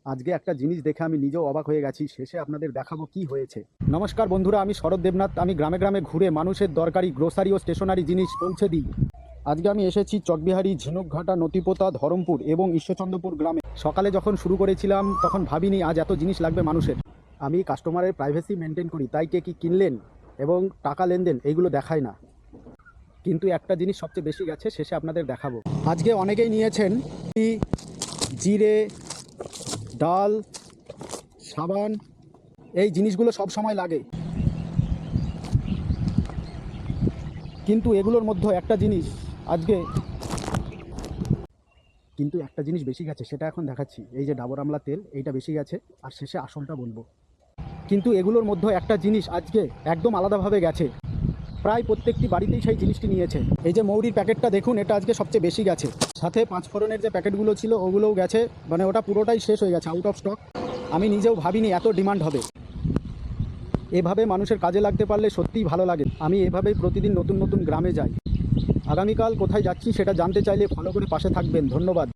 আজকে একটা জিনিস দেখে আমি নিজেও অবাক হয়ে গেছি, শেষে আপনাদের দেখাবো কি হয়েছে। নমস্কার বন্ধুরা, আমি শরৎ দেবনাথ। আমি গ্রামে গ্রামে ঘুরে মানুষের দরকারি গ্রোসারি ও স্টেশনারি জিনিস পৌঁছে দিই। আজকে আমি এসেছি চকবিহারি, ঝিনুকঘাটা, নতিপোতা, ধরমপুর এবং ঈশ্বরচন্দ্রপুর গ্রামে। সকালে যখন শুরু করেছিলাম তখন ভাবিনি আজ এত জিনিস লাগবে মানুষের। আমি কাস্টমারের প্রাইভেসি মেনটেন করি, তাই কে কী কিনলেন এবং টাকা লেনদেন এইগুলো দেখায় না। কিন্তু একটা জিনিস সবচেয়ে বেশি গেছে, শেষে আপনাদের দেখাবো। আজকে অনেকেই নিয়েছেন জিরে, ডাল, সাবান, এই জিনিসগুলো সব সময় লাগে। কিন্তু এগুলোর মধ্যে একটা জিনিস আজকে একটা জিনিস বেশি গেছে, সেটা এখন দেখাচ্ছি। এই যে ডাবর আমলা তেল, এইটা বেশি গেছে, আর শেষে আসলটা বলবো। কিন্তু এগুলোর মধ্যে একটা জিনিস আজকে একদম আলাদাভাবে গেছে। প্রায় প্রত্যেকটি বাড়িতেই সেই জিনিসটি নিয়েছে। এই যে মৌরির প্যাকেটটা দেখুন, এটা আজকে সবচেয়ে বেশি গেছে। সাথে পাঁচফোড়নের যে প্যাকেটগুলো ছিল ওগুলোও গেছে, মানে ওটা পুরোটাই শেষ হয়ে গেছে, আউট অফ স্টক। আমি নিজেও ভাবিনি এত ডিমান্ড হবে। এভাবে মানুষের কাজে লাগতে পারলে সত্যিই ভালো লাগে। আমি এভাবেই প্রতিদিন নতুন নতুন গ্রামে যাই। আগামীকাল কোথায় যাচ্ছি সেটা জানতে চাইলে ফলো করে পাশে থাকবেন। ধন্যবাদ।